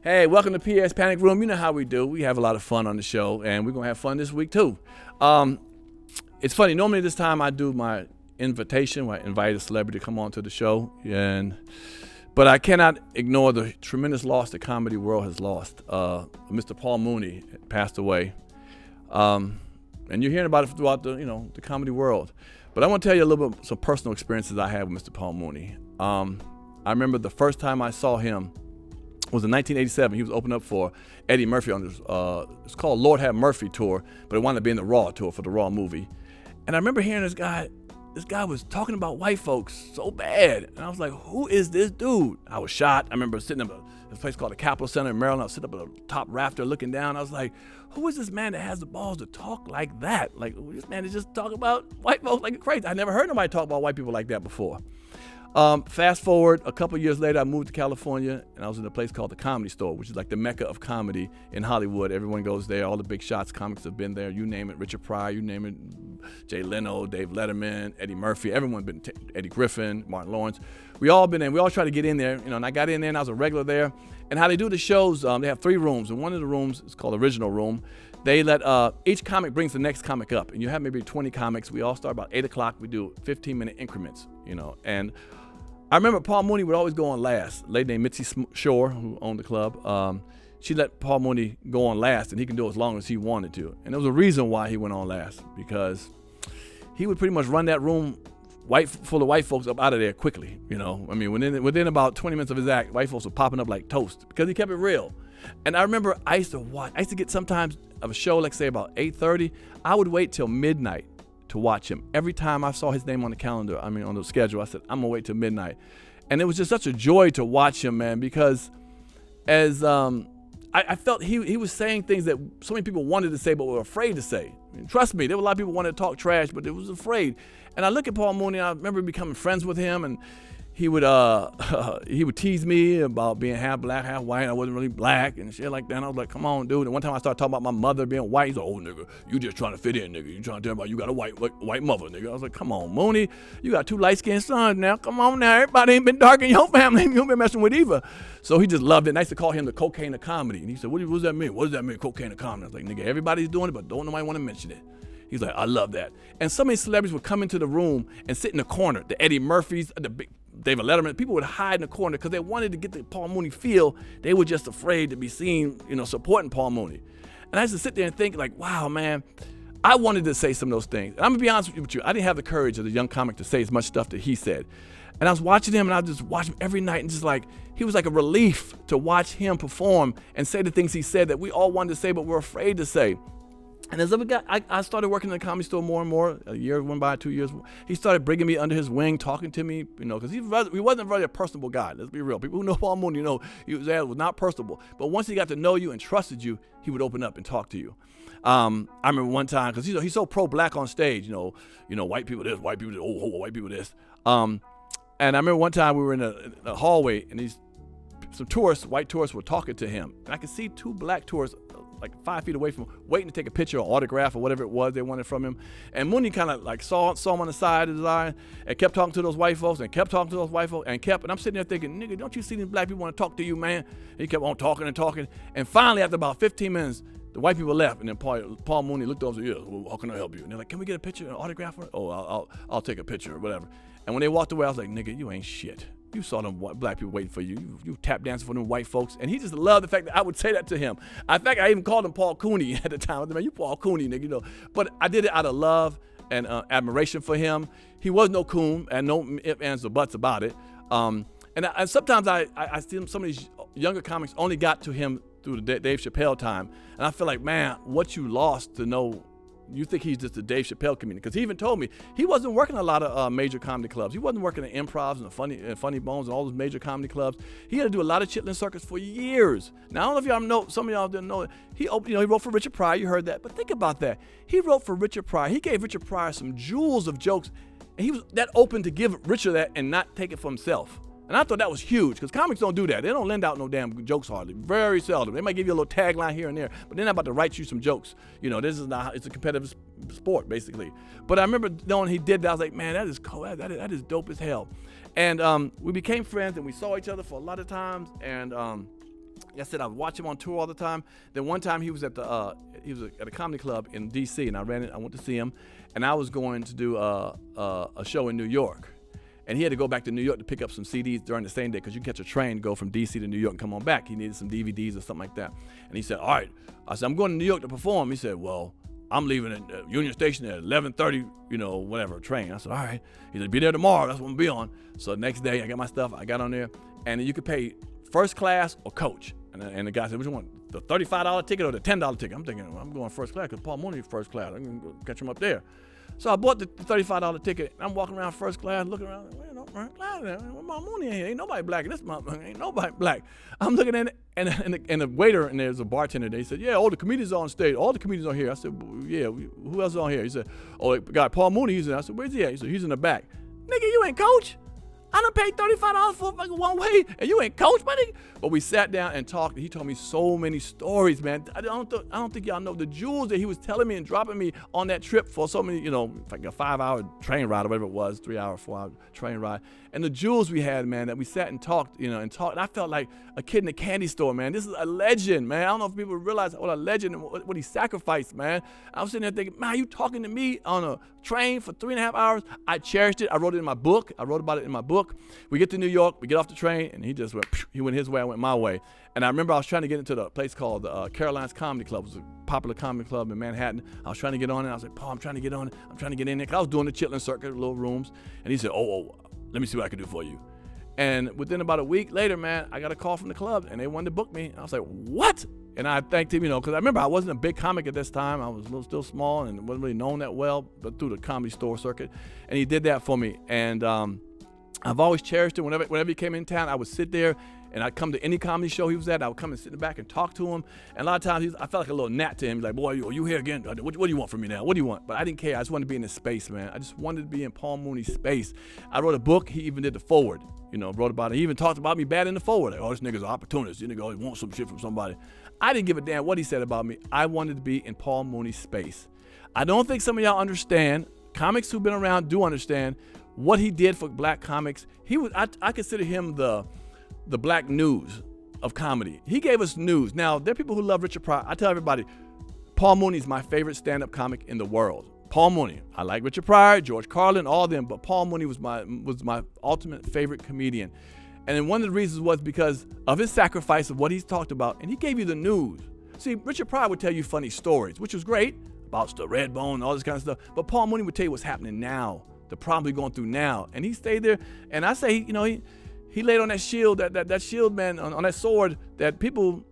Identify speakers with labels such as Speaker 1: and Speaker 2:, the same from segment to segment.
Speaker 1: Hey, welcome to Pierre's Panic Room. You know how we do. We have a lot of fun on the show, and we're going to have fun this week, too. It's funny. Normally this time I do my invitation where I invite a celebrity to come on to the show, but I cannot ignore the tremendous loss the comedy world has lost. Mr. Paul Mooney passed away, and you're hearing about it throughout the comedy world. But I want to tell you a little bit some personal experiences I had with Mr. Paul Mooney. I remember the first time I saw him was in 1987. He was opening up for Eddie Murphy on this, it's called Lord Have Murphy tour, but it wound up being the Raw tour for the Raw movie. And I remember hearing this guy was talking about white folks so bad. And I was like, who is this dude? I was shocked. I remember sitting at this place called the Capitol Center in Maryland. I was sitting up at the top rafter looking down. I was like, who is this man that has the balls to talk like that? Like, this man is just talking about white folks like crazy. I never heard nobody talk about white people like that before. Fast forward a couple years later, I moved to California, and I was in a place called the Comedy Store, which is like the mecca of comedy in Hollywood. Everyone goes there. All the big shots comics have been there. You name it, Richard Pryor, you name it, Jay Leno, Dave Letterman, Eddie Murphy. Everyone's been, Eddie Griffin, Martin Lawrence. We all been in. We all try to get in there, and I got in there, and I was a regular there. And how they do the shows, they have 3 rooms, and one of the rooms is called Original Room. They let each comic brings the next comic up, and you have maybe 20 comics. We all start about 8 o'clock. We do 15-minute increments, and I remember Paul Mooney would always go on last. A lady named Mitzi Shore, who owned the club, she let Paul Mooney go on last, and he can do it as long as he wanted to. And there was a reason why he went on last, because he would pretty much run that room full of white folks up out of there quickly. Within about 20 minutes of his act, white folks were popping up like toast because he kept it real. And I remember I used to get sometimes of a show, like say about 8:30, I would wait till midnight to watch him. Every time I saw his name on the calendar, on the schedule, I said, I'm gonna wait till midnight. And it was just such a joy to watch him, man, because as I felt he was saying things that so many people wanted to say but were afraid to say. Trust me, there were a lot of people who wanted to talk trash, but they was afraid. And I look at Paul Mooney, and I remember becoming friends with him, and he would tease me about being half black, half white. I wasn't really black and shit like that. And I was like, come on, dude. And one time I started talking about my mother being white. He's like, oh, nigga, you just trying to fit in, nigga. You trying to tell me about you got a white mother, nigga. I was like, come on, Mooney. You got 2 light-skinned sons now. Come on now. Everybody ain't been dark in your family. You ain't been messing with either. So he just loved it. And I used to call him the cocaine of comedy. And he said, what does that mean? What does that mean, cocaine of comedy? I was like, nigga, everybody's doing it, but don't nobody want to mention it. He's like, I love that. And so many celebrities would come into the room and sit in the corner. The Eddie Murphys, the big David Letterman, people would hide in the corner because they wanted to get the Paul Mooney feel. They were just afraid to be seen, supporting Paul Mooney. And I used to sit there and think like, wow, man, I wanted to say some of those things. And I'm gonna be honest with you, I didn't have the courage as a young comic to say as much stuff that he said. And I was watching him, and I just watched him every night, and just like, he was like a relief to watch him perform and say the things he said that we all wanted to say but were afraid to say. And as I started working in the Comedy Store more and more. A year went by, 2 years. He started bringing me under his wing, talking to me, because he wasn't really a personable guy. Let's be real. People who know Paul Mooney, he was not personable. But once he got to know you and trusted you, he would open up and talk to you. I remember one time, because he's so pro-black on stage, white people this, white people this, white people this. And I remember one time we were in a hallway, and some tourists, white tourists, were talking to him. And I could see 2 black tourists like 5 feet away from him, waiting to take a picture or autograph or whatever it was they wanted from him. And Mooney kind of like saw him on the side of his eye and kept talking to those white folks and kept talking to those white folks and I'm sitting there thinking, nigga, don't you see these black people want to talk to you, man? And he kept on talking and talking. And finally, after about 15 minutes, the white people left, and then Paul Mooney looked over and said, yeah, well, how can I help you? And they're like, can we get a picture, an autograph? Oh, I'll take a picture or whatever. And when they walked away, I was like, nigga, you ain't shit. You saw them black people waiting for you. You tap dancing for them white folks. And he just loved the fact that I would say that to him. In fact, I even called him Paul Cooney at the time. I was like, man, you Paul Cooney, nigga, But I did it out of love and admiration for him. He was no coon, and no ifs, ands, or buts about it. And sometimes I see some of these younger comics only got to him through the Dave Chappelle time. And I feel like, man, what you lost to know. You think he's just a Dave Chappelle comedian. Because he even told me he wasn't working a lot of major comedy clubs. He wasn't working at Improvs and Funny Bones and all those major comedy clubs. He had to do a lot of chitlin circuits for years. Now, I don't know if y'all know, some of y'all didn't know it. He wrote for Richard Pryor. You heard that. But think about that. He wrote for Richard Pryor. He gave Richard Pryor some jewels of jokes. And he was that open to give Richard that and not take it for himself. And I thought that was huge, because comics don't do that. They don't lend out no damn jokes hardly. Very seldom. They might give you a little tagline here and there, but they're not about to write you some jokes. This is not, it's a competitive sport, basically. But I remember knowing he did that, I was like, man, that is cool. That is dope as hell. And we became friends, and we saw each other for a lot of times. And like I said, I would watch him on tour all the time. Then one time he was at a comedy club in D.C. and I went to see him, and I was going to do a show in New York, and he had to go back to New York to pick up some CDs during the same day because you can catch a train to go from D.C. to New York and come on back. He needed some DVDs or something like that, and he said, "All right." I said, "I'm going to New York to perform." He said, "Well, I'm leaving at Union Station at 11:30, whatever, train." I said, "All right." He said, "Be there tomorrow. That's what I'm gonna be on." So the next day, I got my stuff. I got on there, and you could pay first class or coach. And the guy said, "Which one? The $35 ticket or the $10 ticket?" I'm thinking, well, I'm going first class because Paul Mooney first class. I'm going to catch him up there. So I bought the $35 ticket. I'm walking around first class, looking around. Well, no first class. Paul Mooney in here. Ain't nobody black in this motherfucker. Ain't nobody black. I'm looking at it, and the waiter and there's a bartender. They said, "Yeah, all the comedians are on stage. All the comedians are here." I said, "Yeah, who else is on here?" He said, "Oh, the guy Paul Mooney. He's in." I said, "Where's he at?" He said, "He's in the back." Nigga, you ain't coach. I done paid $35 for fucking one way, and you ain't coach, buddy. But we sat down and talked, and he told me so many stories, man. I don't think y'all know the jewels that he was telling me and dropping me on that trip for so many, like a 5-hour train ride or whatever it was, 3-hour, 4-hour train ride. And the jewels we had, man, that we sat and talked, and talked. And I felt like a kid in a candy store, man. This is a legend, man. I don't know if people realize what a legend and what he sacrificed, man. I was sitting there thinking, man, you talking to me on a train for 3.5 hours? I cherished it. I wrote it in my book. I wrote about it in my book. We get to New York, we get off the train, and he just went, he went his way, I went my way. And I remember I was trying to get into the place called Caroline's Comedy Club. It was a popular comedy club in Manhattan. I was trying to get on it. I was like, "Paul, I'm trying to get on it. I'm trying to get in there." Because I was doing the Chitlin circuit, little rooms. And he said, oh, let me see what I can do for you. And within about a week later, man, I got a call from the club, and they wanted to book me. And I was like, what? And I thanked him, because I remember I wasn't a big comic at this time. I was still small and wasn't really known that well, but through the comedy store circuit. And he did that for me. And I've always cherished it. Whenever he came in town, I would sit there, and I'd come to any comedy show he was at. I would come and sit in the back and talk to him. And a lot of times, I felt like a little gnat to him. He's like, "Boy, are you here again? What do you want from me now? What do you want?" But I didn't care. I just wanted to be in his space, man. I just wanted to be in Paul Mooney's space. I wrote a book. He even did the forward. Wrote about it. He even talked about me bad in the forward. Like, "Oh, this nigga's an opportunist. This nigga always wants some shit from somebody." I didn't give a damn what he said about me. I wanted to be in Paul Mooney's space. I don't think some of y'all understand. Comics who've been around do understand what he did for black comics. I consider him the black news of comedy. He gave us news. Now, there are people who love Richard Pryor. I tell everybody, Paul Mooney is my favorite stand-up comic in the world. Paul Mooney. I like Richard Pryor, George Carlin, all of them, but Paul Mooney was my ultimate favorite comedian. And then one of the reasons was because of his sacrifice of what he's talked about, and he gave you the news. See, Richard Pryor would tell you funny stories, which was great, about the red bone and all this kind of stuff, but Paul Mooney would tell you what's happening now, the problems we're going through now. And he stayed there, and I say, he laid on that shield, that shield, man, on that sword that people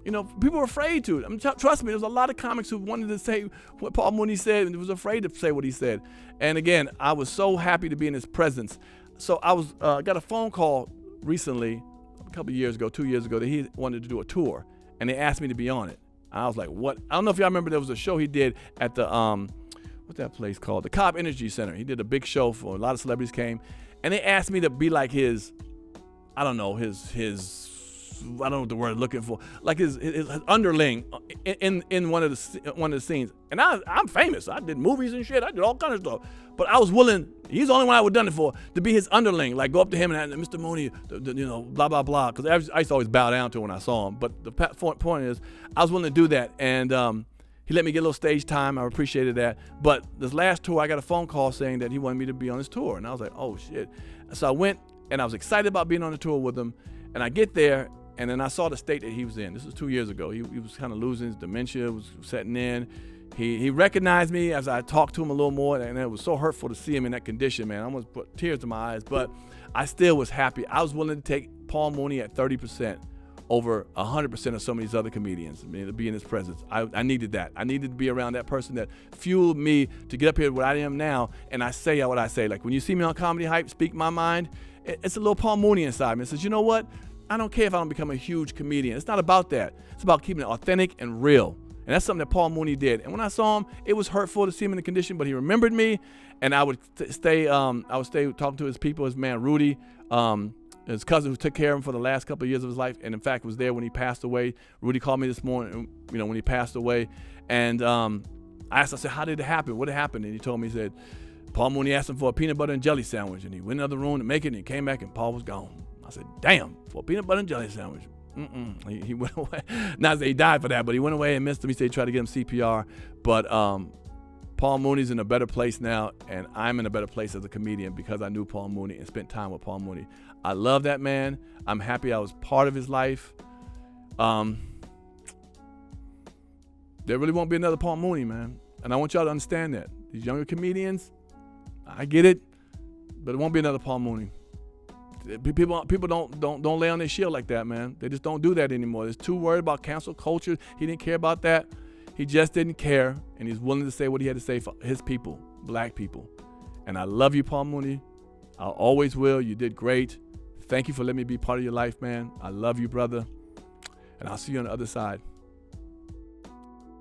Speaker 1: were afraid to. I mean, trust me, there was a lot of comics who wanted to say what Paul Mooney said and was afraid to say what he said. And again, I was so happy to be in his presence. So I got a phone call recently, a couple of years ago, 2 years ago, that he wanted to do a tour, and they asked me to be on it. I was like, what? I don't know if y'all remember, there was a show he did at the, what's that place called? The Cobb Energy Center. He did a big show for a lot of celebrities came, and they asked me to be like his, I don't know what the word I'm looking for, like his underling in one of the scenes. And I'm famous. I did movies and shit. I did all kinds of stuff. But I was willing. He's the only one I would have done it for, to be his underling. Like go up to him and Mr. Mooney, blah blah blah. Because I used to always bow down to him when I saw him. But the point is, I was willing to do that, and he let me get a little stage time. I appreciated that. But this last tour, I got a phone call saying that he wanted me to be on his tour, and I was like, oh shit. So I went, and I was excited about being on the tour with him. And I get there, and then I saw the state that he was in. This was 2 years ago. He was kind of losing his dementia, was setting in. He recognized me as I talked to him a little more, and it was so hurtful to see him in that condition, man. I almost put tears in my eyes, but I still was happy. I was willing to take Paul Mooney at 30% over 100% of some of these other comedians. I mean, to be in his presence. I needed that. I needed to be around that person that fueled me to get up here where I am now, and I say what I say. Like when you see me on Comedy Hype, Speak My Mind, it's a little Paul Mooney inside me. It says, you know what? I don't care if I don't become a huge comedian. It's not about that. It's about keeping it authentic and real. And that's something that Paul Mooney did. And when I saw him, it was hurtful to see him in the condition, but he remembered me. And I would stay talking to his people, his man Rudy, his cousin who took care of him for the last couple of years of his life, and in fact was there when he passed away. Rudy called me this morning, when he passed away. And I said, how did it happen? What happened? And he told me, he said, Paul Mooney asked him for a peanut butter and jelly sandwich, and he went in the other room to make it, and he came back, and Paul was gone. I said, damn, for a peanut butter and jelly sandwich. He went away. Not that he died for that, but he went away and missed him. He said he tried to get him CPR. But Paul Mooney's in a better place now, and I'm in a better place as a comedian because I knew Paul Mooney and spent time with Paul Mooney. I love that man. I'm happy I was part of his life. There really won't be another Paul Mooney, man. And I want y'all to understand that. These younger comedians, I get it, but it won't be another Paul Mooney. People don't lay on their shield like that, man. They just don't do that anymore. They're too worried about cancel culture. He didn't care about that. He just didn't care, and he's willing to say what he had to say for his people, black people. And I love you, Paul Mooney. I always will. You did great. Thank you for letting me be part of your life, man. I love you, brother. And I'll see you on the other side.